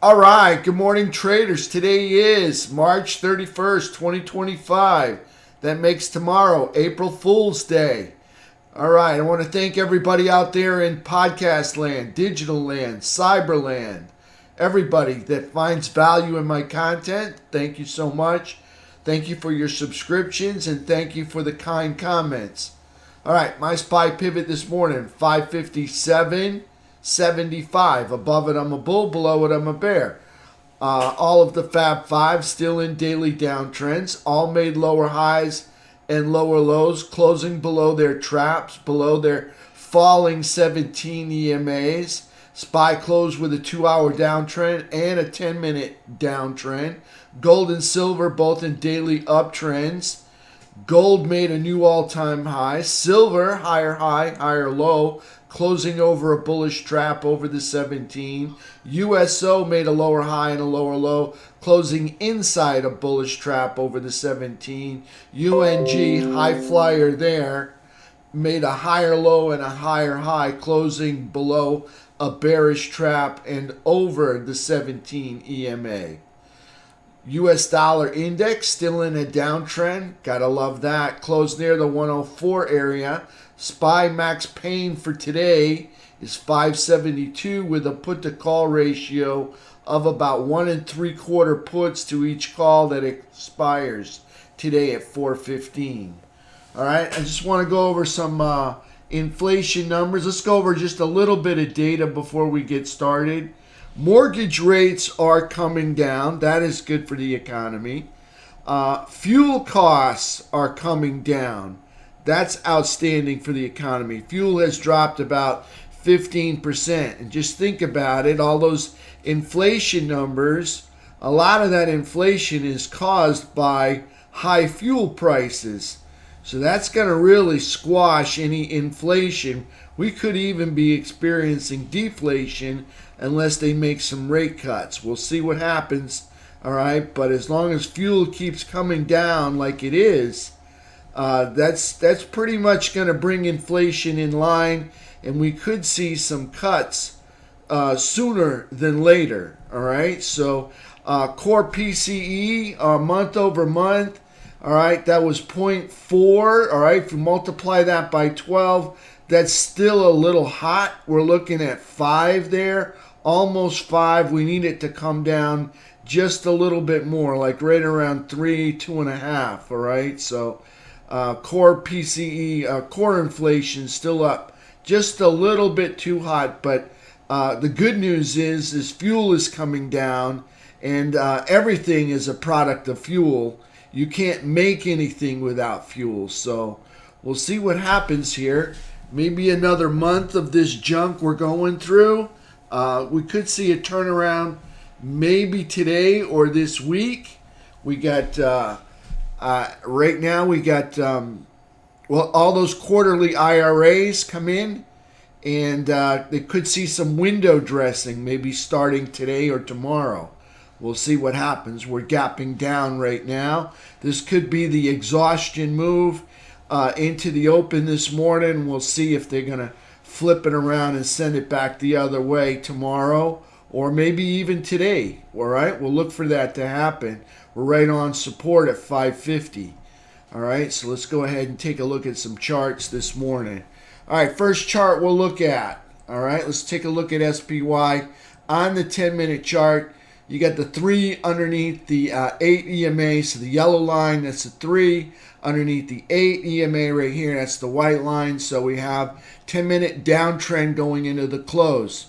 All right, good morning, traders. Today is March 31st, 2025. That makes tomorrow April Fool's Day. All right, I want to thank everybody out there in podcast land, digital land, cyber land, everybody that finds value in my content. Thank you so much. Thank you for your subscriptions and thank you for the kind comments. All right, my SPY pivot this morning, 557.75. Above it, I'm a bull. Below it, I'm a bear. All of the Fab Five still in daily downtrends. All made lower highs and lower lows, closing below their traps, below their falling 17 EMAs. SPY closed with a 2-hour downtrend and a 10-minute downtrend. Gold and silver both in daily uptrends. Gold made a new all-time high. Silver, higher high, higher low, closing over a bullish trap over the 17. USO made a lower high and a lower low, closing inside a bullish trap over the 17. UNG, high flyer there, made a higher low and a higher high, closing below a bearish trap and over the 17 EMA. US dollar index still in a downtrend. Gotta love that. Closed near the 104 area. SPY max pain for today is 572 with a put to call ratio of about 1 3/4 puts to each call that expires today at 4:15. All right, I just want to go over some inflation numbers. Let's go over just a little bit of data before we get started. Mortgage rates are coming down. That is good for the economy. Fuel costs are coming down. That's outstanding for the economy. Fuel has dropped about 15%. And just think about it, all those inflation numbers, a lot of that inflation is caused by high fuel prices. So that's going to really squash any inflation. We could even be experiencing deflation unless they make some rate cuts. We'll see what happens, all right? But as long as fuel keeps coming down like it is, that's pretty much going to bring inflation in line, and we could see some cuts sooner than later, all right? So core PCE, month over month, all right, that was 0.4, all right? If you multiply that by 12, that's still a little hot. We're looking at 5 there, almost 5. We need it to come down just a little bit more, like right around 3, 2.5, all right? So core PCE, core inflation still up just a little bit too hot, but the good news is fuel is coming down, and everything is a product of fuel. You can't make anything without fuel, so we'll see what happens here. Maybe another month of this junk we're going through. We could see a turnaround maybe today or this week. We got, right now we got, all those quarterly IRAs come in, and they could see some window dressing maybe starting today or tomorrow. We'll see what happens. We're gapping down right now. This could be the exhaustion move into the open this morning. We'll see if they're going to flip it around and send it back the other way tomorrow or maybe even today. All right, we'll look for that to happen. We're right on support at 550. All right, so let's go ahead and take a look at some charts this morning. All right, first chart we'll look at. All right, let's take a look at SPY on the 10-minute chart. You got the 3 underneath the 8 EMA, so the yellow line, that's the 3. Underneath the 8 EMA right here, that's the white line. So we have 10-minute downtrend going into the close.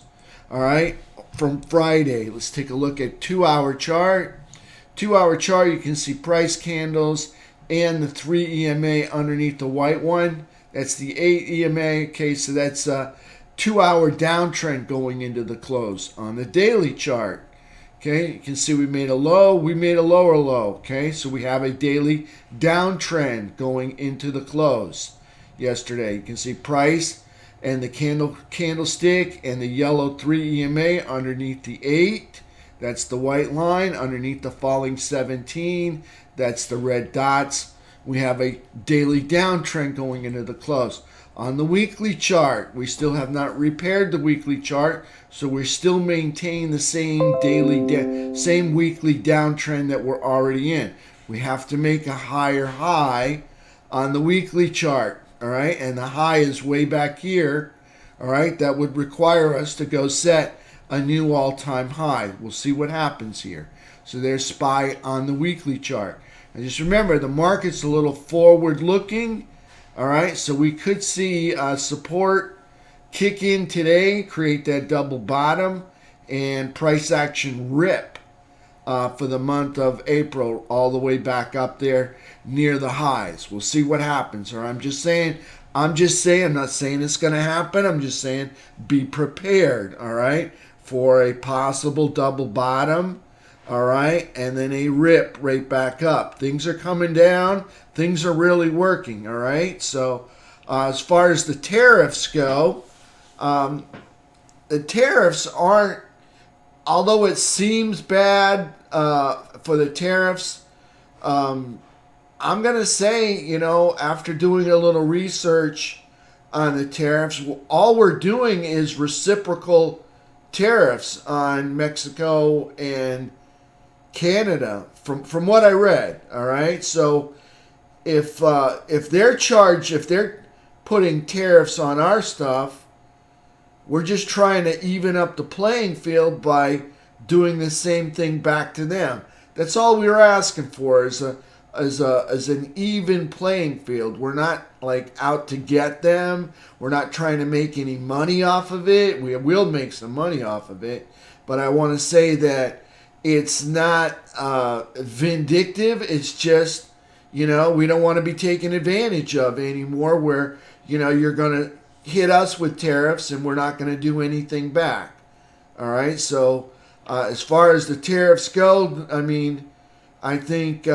All right, from Friday. Let's take a look at 2-hour chart. 2-hour chart, you can see price candles and the 3 EMA underneath the white one. That's the 8 EMA. Okay, so that's a 2-hour downtrend going into the close. On the daily chart, okay, you can see we made a low, we made a lower low. Okay, so we have a daily downtrend going into the close yesterday. You can see price and the candlestick and the yellow 3 EMA underneath the 8. That's the white line. Underneath the falling 17, that's the red dots. We have a daily downtrend going into the close. On the weekly chart, we still have not repaired the weekly chart, so we're still maintaining the same same weekly downtrend that we're already in. We have to make a higher high on the weekly chart, all right? And the high is way back here, all right? That would require us to go set a new all-time high. We'll see what happens here. So there's SPY on the weekly chart. And just remember, the market's a little forward-looking. All right, so we could see support kick in today, create that double bottom, and price action rip for the month of April all the way back up there near the highs. We'll see what happens. Or I'm just saying, I'm not saying it's going to happen. I'm just saying be prepared, all right, for a possible double bottom. All right, and then a rip right back up. Things are coming down. Things are really working. All right, so as far as the tariffs go, the tariffs aren't, although it seems bad for the tariffs, I'm going to say, you know, after doing a little research on the tariffs, all we're doing is reciprocal tariffs on Mexico and Canada, from what I read. All right, so if they're putting tariffs on our stuff, we're just trying to even up the playing field by doing the same thing back to them. That's all we were asking for, is an even playing field. We're not like out to get them. We're not trying to make any money off of it. We will make some money off of it, but I want to say that it's not vindictive. It's just, you know, we don't want to be taken advantage of anymore where, you know, you're going to hit us with tariffs and we're not going to do anything back. All right. So as far as the tariffs go, I mean, I think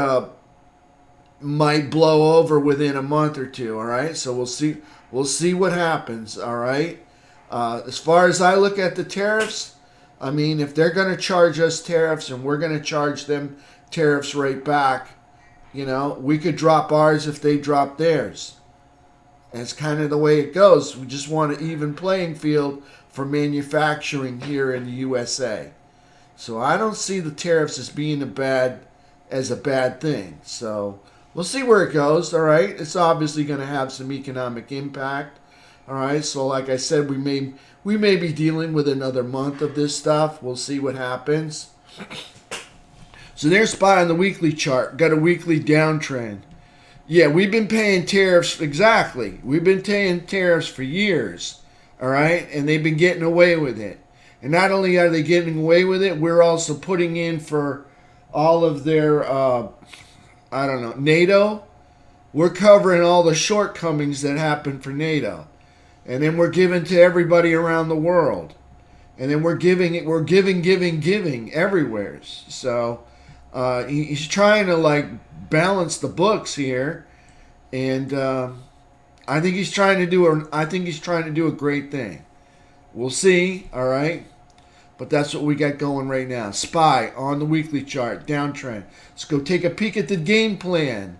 might blow over within a month or two. All right. So we'll see what happens. All right. As far as I look at the tariffs, I mean, if they're going to charge us tariffs and we're going to charge them tariffs right back, you know, we could drop ours if they drop theirs. That's kind of the way it goes. We just want an even playing field for manufacturing here in the USA. So I don't see the tariffs as being a bad thing. So we'll see where it goes. All right, it's obviously going to have some economic impact. All right, so like I said, we may be dealing with another month of this stuff. We'll see what happens. So there's SPY on the weekly chart. Got a weekly downtrend. Yeah, we've been paying tariffs. Exactly. We've been paying tariffs for years. All right, and they've been getting away with it. And not only are they getting away with it, we're also putting in for all of their, NATO. We're covering all the shortcomings that happen for NATO. And then we're giving to everybody around the world. And then we're giving everywhere. So he's trying to like balance the books here. And I think he's trying to do a great thing. We'll see, all right? But that's what we got going right now. SPY on the weekly chart, downtrend. Let's go take a peek at the game plan.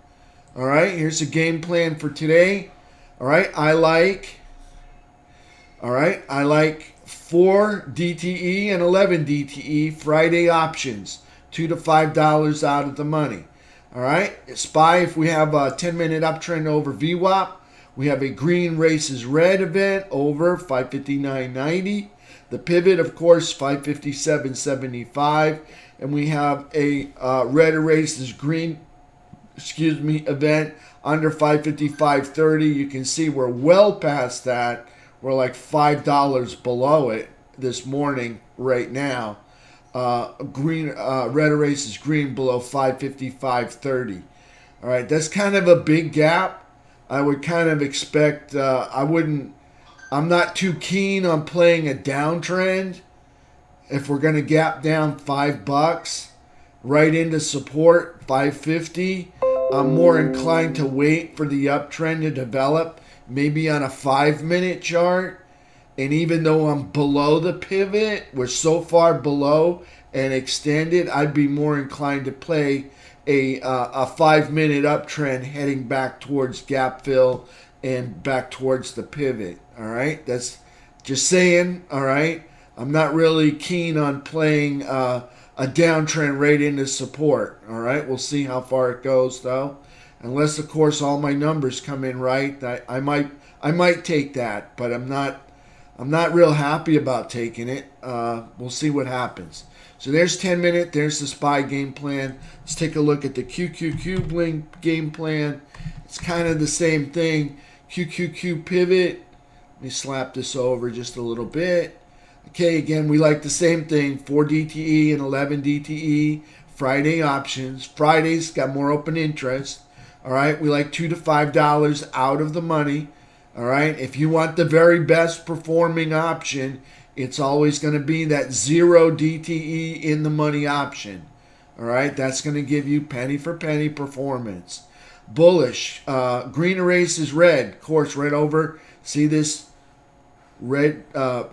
All right, here's the game plan for today. All right, I like 4 DTE and 11 DTE Friday options, $2 to $5 out of the money. All right, SPY, if we have a 10-minute uptrend over VWAP, we have a green races red event over 559.90. The pivot, of course, 557.75. And we have a red erases green, event under 555.30. You can see we're well past that. We're like $5 below it this morning right now. Red erases green below 555.30. All right, that's kind of a big gap. I would kind of expect, I'm not too keen on playing a downtrend. If we're going to gap down $5 right into support, 550, I'm more inclined to wait for the uptrend to develop, maybe on a 5-minute chart. And even though I'm below the pivot, we're so far below and extended, I'd be more inclined to play a 5-minute uptrend heading back towards gap fill and back towards the pivot. All right, that's just saying. All right, I'm not really keen on playing a downtrend right into support. All right, we'll see how far it goes though. Unless of course all my numbers come in right, I might take that, but I'm not real happy about taking it. We'll see what happens. So there's 10 minute. There's the SPY game plan. Let's take a look at the QQQ blink game plan. It's kind of the same thing. QQQ pivot. Let me slap this over just a little bit. Okay, again, we like the same thing. 4 DTE and 11 DTE. Friday options. Friday's got more open interest. All right, we like $2 to $5 out of the money. All right, if you want the very best performing option, it's always going to be that 0 DTE in the money option. All right, that's going to give you penny for penny performance. Bullish, green erases red. Of course, right over. See this red,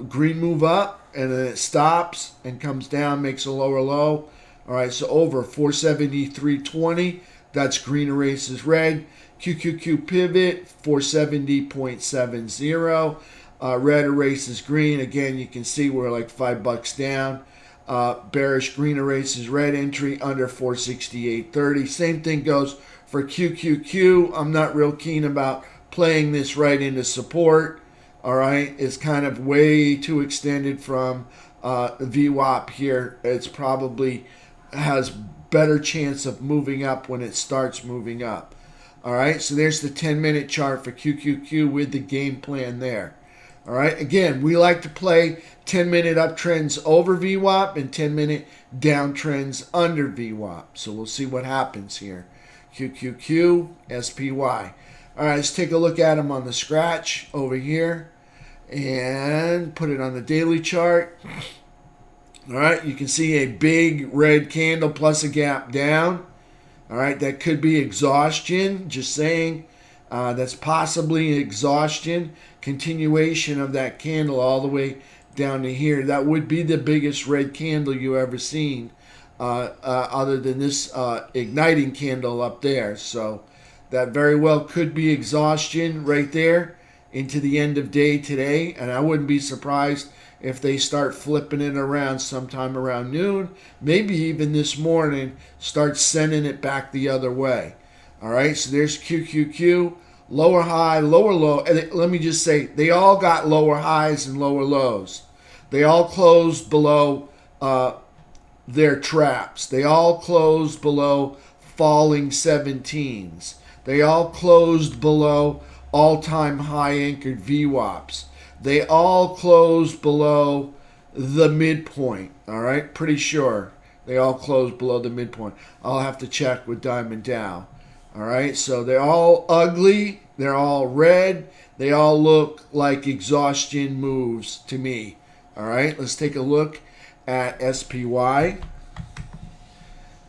green move up, and then it stops and comes down, makes a lower low. All right, so over 473.20. That's green erases red. QQQ pivot 470.70. Red erases green. Again, you can see we're like $5 down. Bearish green erases red entry under 468.30. Same thing goes for QQQ. I'm not real keen about playing this right into support. All right, it's kind of way too extended from the VWAP here. It's probably has better chance of moving up when it starts moving up. All right, so there's the 10-minute chart for QQQ with the game plan there. All right, again, we like to play 10-minute uptrends over VWAP and 10-minute downtrends under VWAP. So we'll see what happens here. QQQ, SPY. All right, let's take a look at them on the scratch over here and put it on the daily chart. All right, you can see a big red candle plus a gap down. All right, that could be exhaustion. Just saying, that's possibly exhaustion. Continuation of that candle all the way down to here. That would be the biggest red candle you ever seen, other than this igniting candle up there. So that very well could be exhaustion right there into the end of day today. And I wouldn't be surprised if they start flipping it around sometime around noon, maybe even this morning, start sending it back the other way. All right, so there's QQQ, lower high, lower low. And let me just say, they all got lower highs and lower lows. They all closed below their traps. They all closed below falling 17s. They all closed below all-time high anchored VWAPs. They all closed below the midpoint, all right? Pretty sure they all closed below the midpoint. I'll have to check with Diamond Dow, all right? So they're all ugly. They're all red. They all look like exhaustion moves to me, all right? Let's take a look at SPY,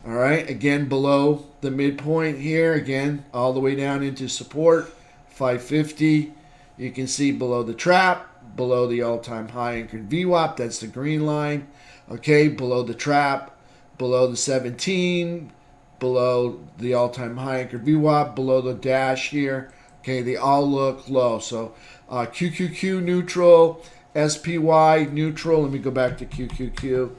all right? Again, below the midpoint here. Again, all the way down into support, 550. You can see below the trap, below the all-time high anchored VWAP, that's the green line. Okay, below the trap, below the 17, below the all-time high anchored VWAP, below the dash here. Okay, they all look low. So QQQ neutral, SPY neutral. Let me go back to QQQ.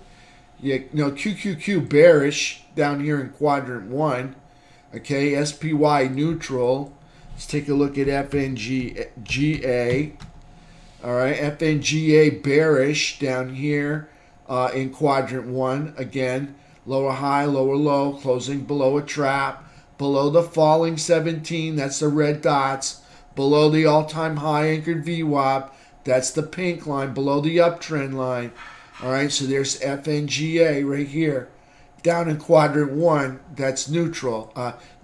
Yeah, QQQ bearish down here in quadrant 1. Okay, SPY neutral. Let's take a look at FNGA. All right, FNGA bearish down here in quadrant 1. Again, lower high, lower low, closing below a trap, below the falling 17. That's the red dots. Below the all-time high anchored VWAP. That's the pink line. Below the uptrend line. All right, so there's FNGA right here. Down in quadrant 1, that's neutral.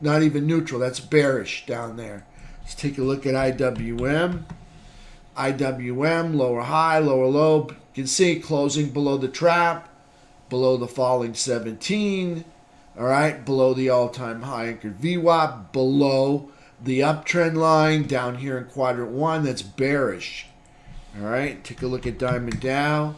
Not even neutral, that's bearish down there. Let's take a look at IWM. IWM, lower high, lower low. You can see closing below the trap, below the falling 17. All right, below the all-time high anchored VWAP, below the uptrend line down here in quadrant 1, that's bearish. All right, take a look at Diamond Dow.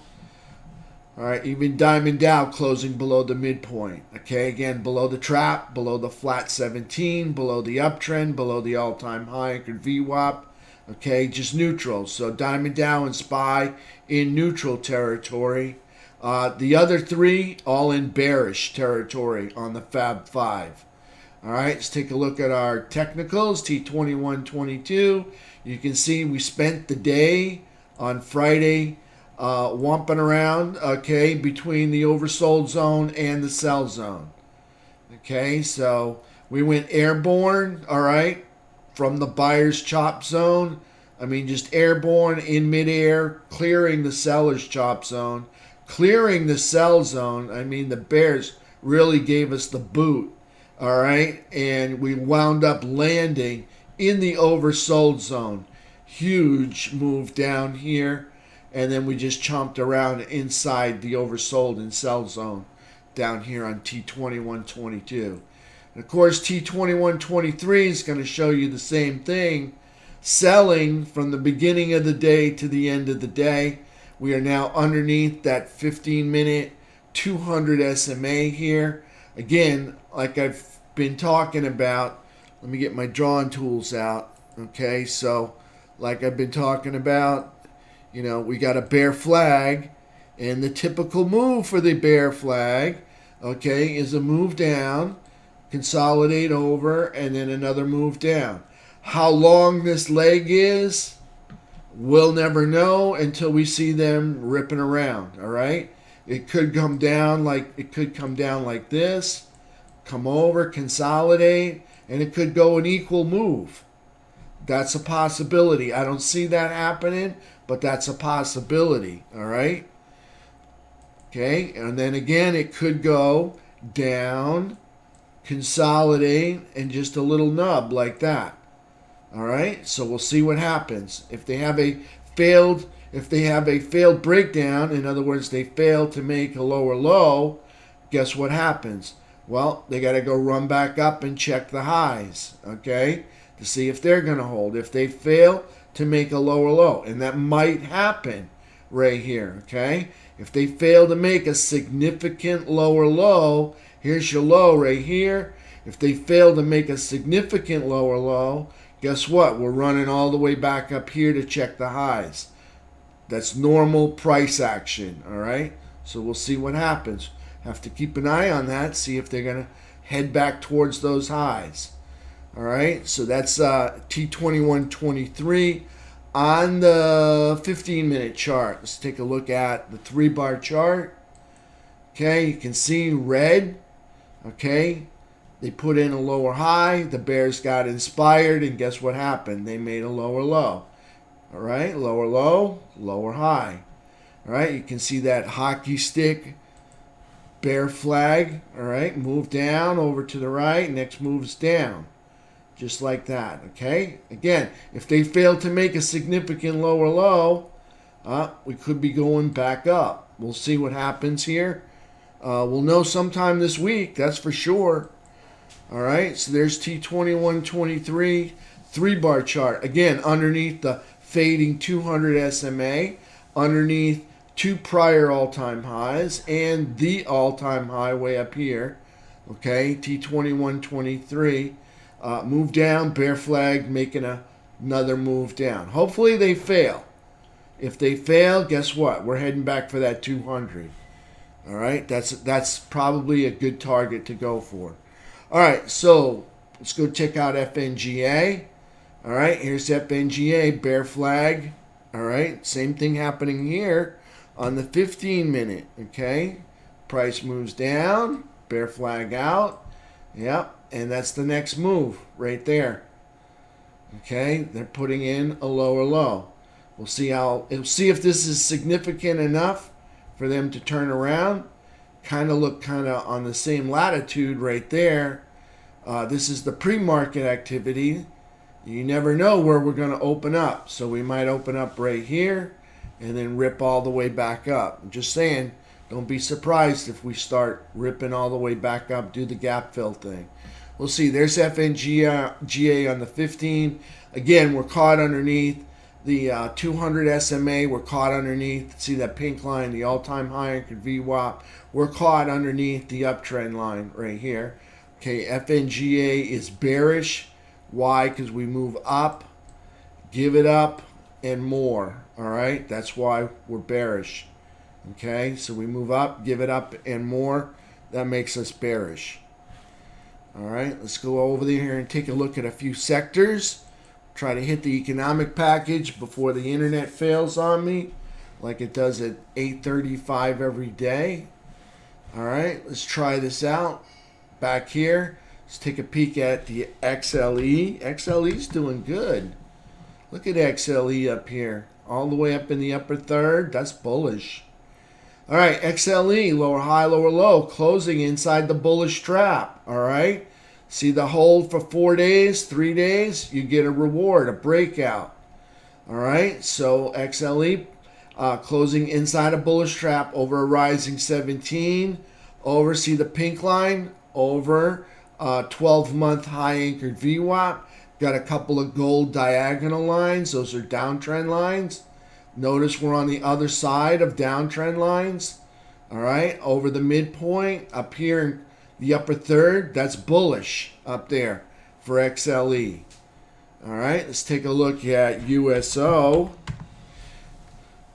All right, even Diamond Dow closing below the midpoint. Okay, again, below the trap, below the flat 17, below the uptrend, below the all-time high anchored VWAP. Okay, just neutral. So Diamond Dow and SPY in neutral territory. The other three all in bearish territory on the Fab 5. All right, let's take a look at our technicals, T2122. You can see we spent the day on Friday whomping around, okay, between the oversold zone and the sell zone. Okay, so we went airborne, all right, from the buyer's chop zone. I mean, just airborne in midair, clearing the seller's chop zone, clearing the sell zone. I mean, the bears really gave us the boot, all right, and we wound up landing in the oversold zone. Huge move down here, and then we just chomped around inside the oversold and sell zone down here on T2122. And of course, T2123 is going to show you the same thing, selling from the beginning of the day to the end of the day. We are now underneath that 15-minute 200 SMA here. Again, like I've been talking about, let me get my drawing tools out. Okay, so like I've been talking about, you know, we got a bear flag, and the typical move for the bear flag, okay, is a move down, consolidate over, and then another move down. How long this leg is, we'll never know until we see them ripping around, all right? It could come down like this, come over, consolidate, and it could go an equal move. That's a possibility. I don't see that happening, but that's a possibility, all right? Okay, and then again, it could go down, consolidate, and just a little nub like that. All right, so we'll see what happens. If they have a failed breakdown, in other words, they fail to make a lower low, guess what happens? Well, they got to go run back up and check the highs, okay, to see if they're going to hold. If they fail to make a lower low, and that might happen right here, okay? If they fail to make a significant lower low, here's your low right here. If they fail to make a significant lower low, guess what? We're running all the way back up here to check the highs. That's normal price action, all right? So we'll see what happens. Have to keep an eye on that, see if they're going to head back towards those highs. All right, so that's T2123. On the 15-minute chart, let's take a look at the 3-bar chart. Okay, you can see red. Okay, they put in a lower high. The bears got inspired, and guess what happened? They made a lower low. All right, lower low, lower high. All right, you can see that hockey stick bear flag. All right, move down over to the right. Next moves down. Just like that, okay? Again, if they fail to make a significant lower low, we could be going back up. We'll see what happens here. We'll know sometime this week, that's for sure. All right, so there's T2123 3-bar chart. Again, underneath the fading 200 SMA, underneath two prior all-time highs, and the all-time high way up here, okay? T2123. Move down, bear flag, making another move down. Hopefully they fail. If they fail, guess what? We're heading back for that 200. All right, that's probably a good target to go for. All right, so let's go check out FNGA. All right, here's FNGA, bear flag. All right, same thing happening here on the 15-minute, okay? Price moves down, bear flag out. Yep. And that's the next move right there. Okay, they're putting in a lower low. We'll see if this is significant enough for them to turn around. Look on the same latitude right there. This is the pre-market activity. You never know where we're going to open up. So we might open up right here and then rip all the way back up. I'm just saying, don't be surprised if we start ripping all the way back up, do the gap fill thing. We'll see. There's FNGA on the 15. Again, we're caught underneath the 200 SMA. We're caught underneath. See that pink line, the all-time high anchored VWAP. We're caught underneath the uptrend line right here. Okay, FNGA is bearish. Why? Because we move up. give it up and more. All right, that's why we're bearish. Okay, so we move up, give it up and more. That makes us bearish. All right, let's go over there and take a look at a few sectors. Try to hit the economic package before the internet fails on me, like it does at 8:35 every day. All right, let's try this out. Back here, let's take a peek at the XLE. XLE's doing good. Look at XLE up here, all the way up in the upper third. That's bullish. All right, XLE, lower high, lower low, closing inside the bullish trap. All right, see the hold for 4 days, 3 days, you get a reward, a breakout. All right, so XLE closing inside a bullish trap over a rising 17, over, see the pink line, over 12-month high anchored VWAP. Got a couple of gold diagonal lines. Those are downtrend lines. Notice we're on the other side of downtrend lines. All right, over the midpoint up here in the upper third, that's bullish up there for XLE. All right, let's take a look at USO.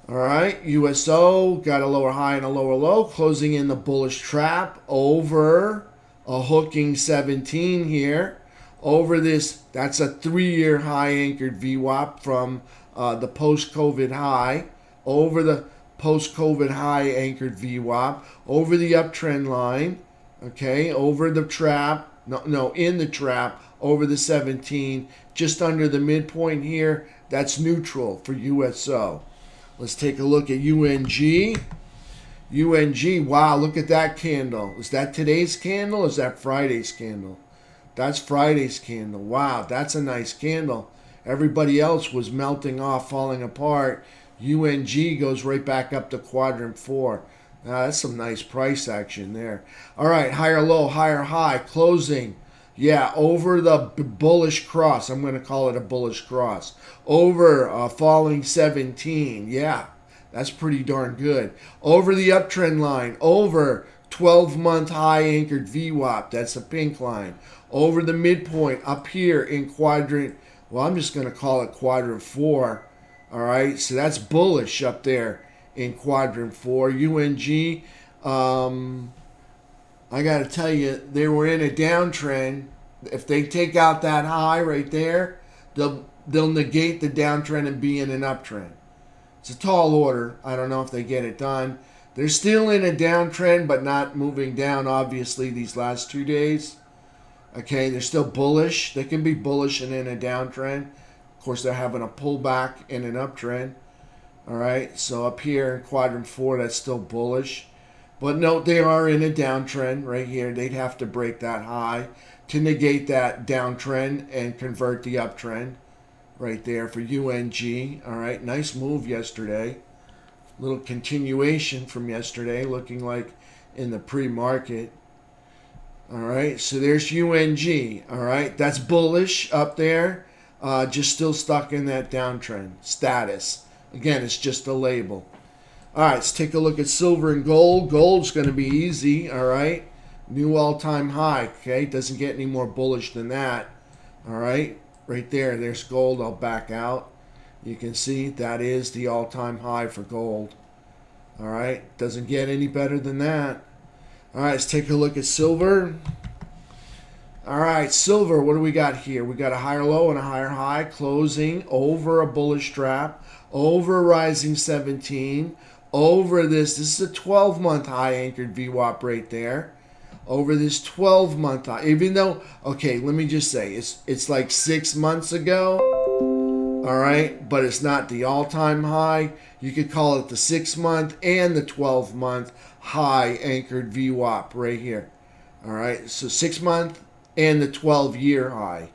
All right, USO got a lower high and a lower low, closing in the bullish trap over a hooking 17 here. Over this, that's a 3-year high anchored VWAP from the post-COVID high, over the post-COVID high anchored VWAP, over the uptrend line, okay, over the trap, in the trap, over the 17, just under the midpoint here. That's neutral for USO. Let's take a look at UNG. UNG, wow, look at that candle. Is that today's candle or is that Friday's candle? That's Friday's candle. Wow, that's a nice candle. Everybody else was melting off, falling apart. UNG goes right back up to quadrant 4. Now, that's some nice price action there. All right, higher low, higher high, closing. Yeah, over the bullish cross. I'm going to call it a bullish cross. Over falling 17. Yeah, that's pretty darn good. Over the uptrend line. Over 12-month high anchored VWAP. That's a pink line. Over the midpoint up here in quadrant, well, I'm just going to call it quadrant 4. All right, so that's bullish up there in quadrant 4. UNG, I got to tell you, they were in a downtrend. If they take out that high right there, they'll negate the downtrend and be in an uptrend. It's a tall order. I don't know if they get it done. They're still in a downtrend, but not moving down, obviously, these last 2 days. Okay, they're still bullish. They can be bullish and in a downtrend. Of course, they're having a pullback in an uptrend. All right, so up here in quadrant 4, that's still bullish. But note, they are in a downtrend right here. They'd have to break that high to negate that downtrend and convert the uptrend right there for UNG. All right, nice move yesterday. Little continuation from yesterday, looking like in the pre-market. All right, so there's UNG. All right, that's bullish up there. Just still stuck in that downtrend status. Again, it's just a label. All right, let's take a look at silver and gold. Gold's going to be easy, all right? New all-time high, okay? Doesn't get any more bullish than that, all right? Right there, there's gold. I'll back out. You can see that is the all-time high for gold, all right? Doesn't get any better than that. All right, let's take a look at silver. All right, silver, what do we got here? We got a higher low and a higher high, closing over a bullish trap, over a rising 17, over this is a 12-month high anchored VWAP right there. Over this 12-month high, even though, okay, let me just say, it's like 6 months ago, all right, but it's not the all-time high. You could call it the 6-month and the 12-month high anchored VWAP right here. All right, so 6-month and the 12-year high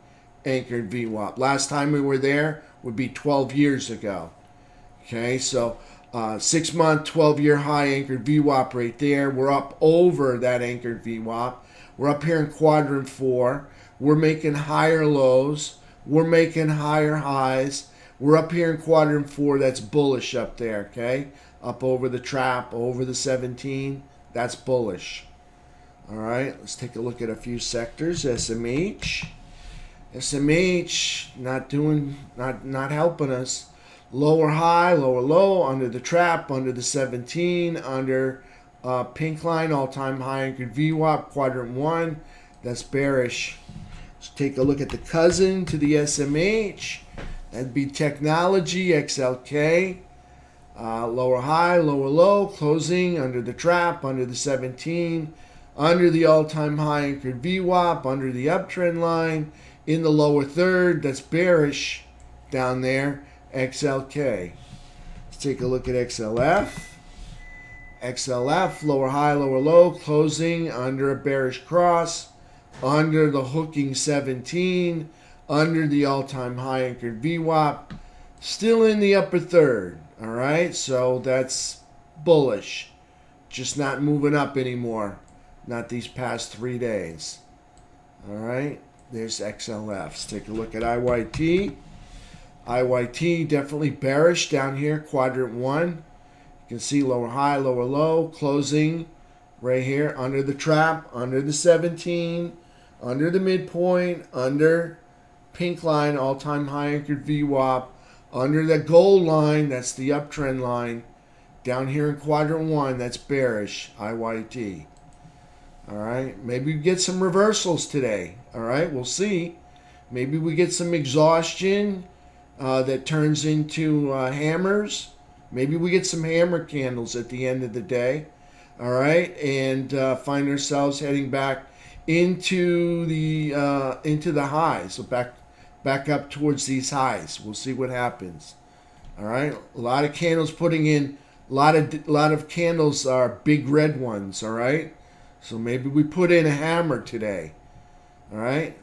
anchored VWAP. Last time we were there would be 12 years ago. Okay, so 6-month, 12-year high anchored VWAP right there. We're up over that anchored VWAP. We're up here in quadrant 4. We're making higher lows. We're making higher highs. We're up here in quadrant 4. That's bullish up there, okay? Up over the trap, over the 17. That's bullish. All right, let's take a look at a few sectors. SMH. SMH not helping us. Lower high, lower low, under the trap, under the 17, under pink line, all-time high anchored VWAP, quadrant 1. That's bearish. Let's take a look at the cousin to the SMH. That'd be technology, XLK. Lower high, lower low, closing under the trap, under the 17, under the all-time high anchored VWAP, under the uptrend line, in the lower third. That's bearish down there. XLK. Let's take a look at XLF. XLF, lower high, lower low, closing under a bearish cross, under the hooking 17, under the all-time high anchored VWAP, still in the upper third. All right, so that's bullish, just not moving up anymore, not these past 3 days. All right, there's XLF. Let's take a look at IYT. IYT definitely bearish down here, quadrant 1. You can see lower high, lower low, closing right here under the trap, under the 17, under the midpoint, under pink line, all-time high anchored VWAP, under the gold line, that's the uptrend line, down here in quadrant 1, that's bearish, IYT. All right, maybe we get some reversals today. All right, we'll see. Maybe we get some exhaustion that turns into hammers. Maybe we get some hammer candles at the end of the day. All right, and find ourselves heading back into the highs. So back up towards these highs. We'll see what happens. All right, a lot of candles putting in. A lot of candles are big red ones. All right, so maybe we put in a hammer today. All right.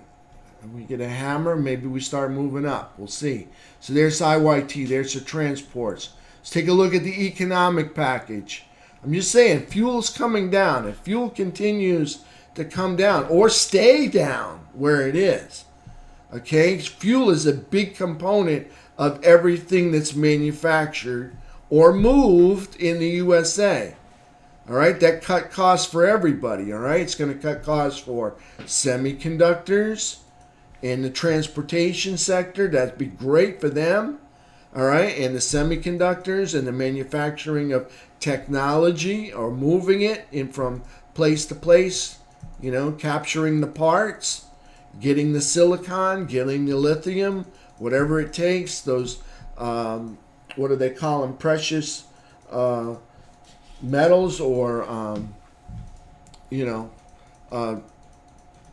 We get a hammer, maybe we start moving up. We'll see. So there's IYT, there's the transports. Let's take a look at the economic package. I'm just saying, fuel's coming down. If fuel continues to come down or stay down where it is, okay, fuel is a big component of everything that's manufactured or moved in the USA. All right, that cut costs for everybody. All right, it's going to cut costs for semiconductors, in the transportation sector. That'd be great for them. All right, and the semiconductors and the manufacturing of technology or moving it in from place to place, you know, capturing the parts, getting the silicon, getting the lithium, whatever it takes. Those, what do they call them? Precious metals or,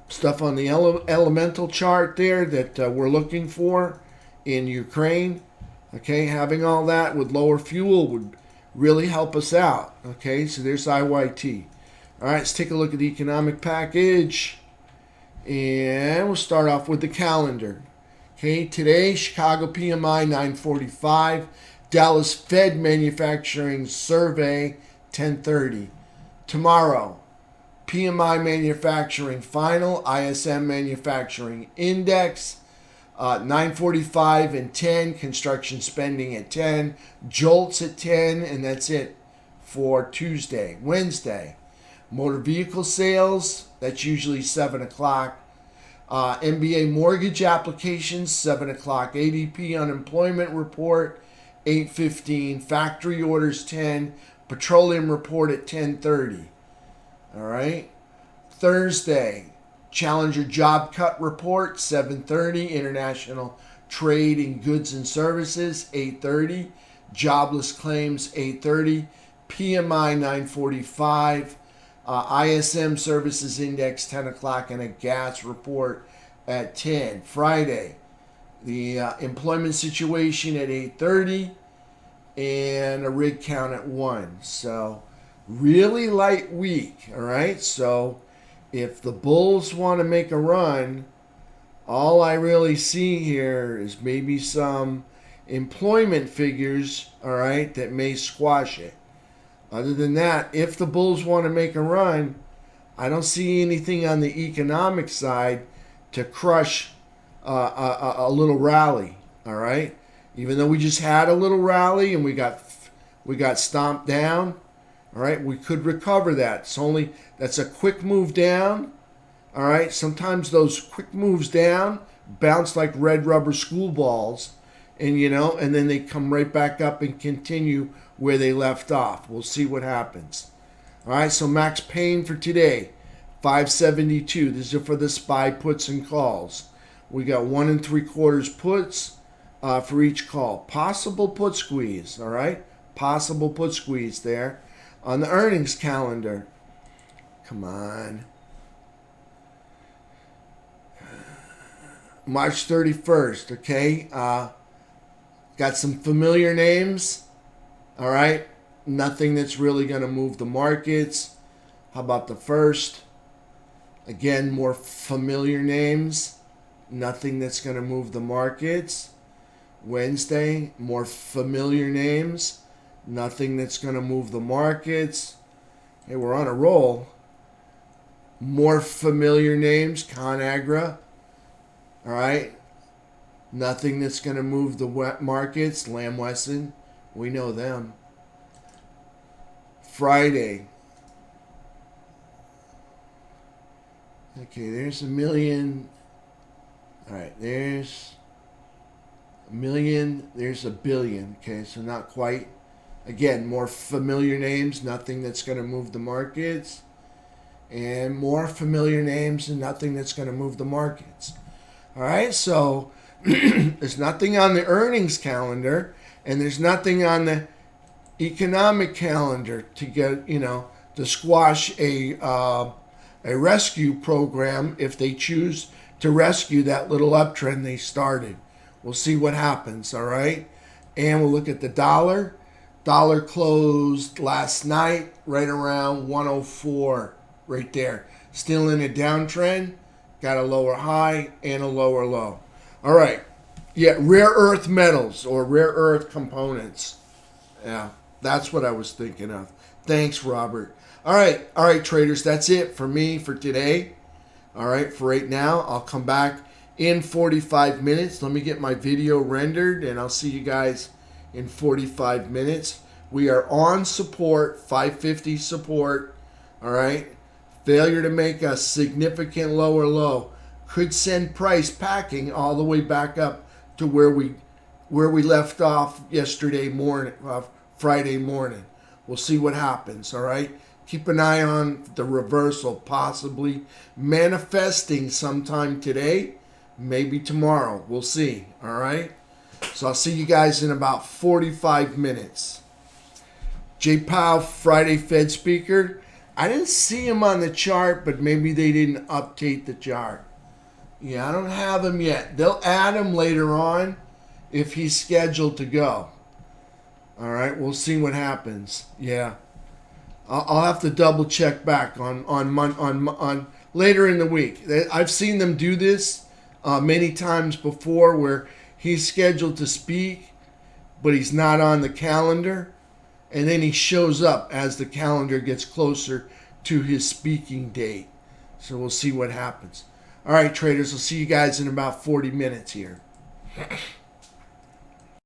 stuff on the elemental chart there that we're looking for in Ukraine. Okay, having all that with lower fuel would really help us out. Okay, so there's IYT. All right, let's take a look at the economic package. And we'll start off with the calendar. Okay, today, Chicago PMI 945, Dallas Fed Manufacturing Survey 1030. Tomorrow, PMI Manufacturing Final, ISM Manufacturing Index, 9:45 and 10, construction spending at 10, jolts at 10, and that's it for Tuesday. Wednesday, motor vehicle sales, that's usually 7 o'clock. MBA mortgage applications, 7 o'clock. ADP unemployment report, 8:15. Factory orders, 10. Petroleum report at 10:30. All right. Thursday, Challenger job cut report, 7:30. International trade in goods and services, 8:30. Jobless claims, 8:30. PMI 945. ISM services index, 10 o'clock, and a gas report at 10. Friday, the employment situation at 8:30, and a rig count at 1. So really light week, all right? So if the bulls want to make a run, all I really see here is maybe some employment figures, all right, that may squash it. Other than that, if the bulls want to make a run, I don't see anything on the economic side to crush a little rally, all right? Even though we just had a little rally and we got stomped down, all right, we could recover that. That's a quick move down, All right. Sometimes those quick moves down bounce like red rubber school balls, and and then they come right back up and continue where they left off. We'll see what happens. All right. So max pain for today, 572. This is for the SPY puts and calls. We got 1 3/4 puts for each call. Possible put squeeze. All right. Possible put squeeze there. On the earnings calendar. Come on. March 31st, okay? Got some familiar names, all right? Nothing that's really going to move the markets. How about the 1st? Again, more familiar names. Nothing that's going to move the markets. Wednesday, more familiar names. Nothing that's going to move the markets. Hey, we're on a roll. More familiar names, ConAgra. All right. Nothing that's going to move the markets. Lamb Wesson. We know them. Friday. Okay, there's a million. All right, there's a million. There's a billion. Okay, so not quite. Again, more familiar names. Nothing that's going to move the markets. And more familiar names and nothing that's going to move the markets. All right, so there's nothing on the earnings calendar, and there's nothing on the economic calendar to get, to squash a rescue program if they choose to rescue that little uptrend they started. We'll see what happens, all right? And we'll look at the dollar. Dollar closed last night right around 104, right there. Still in a downtrend. Got a lower high and a lower low. All right. Yeah, rare earth metals or rare earth components. Yeah, that's what I was thinking of. Thanks, Robert. All right, traders. That's it for me for today. All right, for right now, I'll come back in 45 minutes. Let me get my video rendered, and I'll see you guys in 45 minutes. We are on support, 550 support. All right. Failure to make a significant lower low could send price packing all the way back up to where we left off yesterday morning, Friday morning. We'll see what happens, all right? Keep an eye on the reversal, possibly manifesting sometime today, maybe tomorrow. We'll see, all right? So I'll see you guys in about 45 minutes. Jay Powell, Friday Fed speaker. I didn't see him on the chart, but maybe they didn't update the chart. Yeah, I don't have him yet. They'll add him later on if he's scheduled to go. All right, we'll see what happens. Yeah, I'll have to double check back on later in the week. I've seen them do this many times before, where he's scheduled to speak, but he's not on the calendar. And then he shows up as the calendar gets closer to his speaking date. So we'll see what happens. All right, traders, I'll see you guys in about 40 minutes here.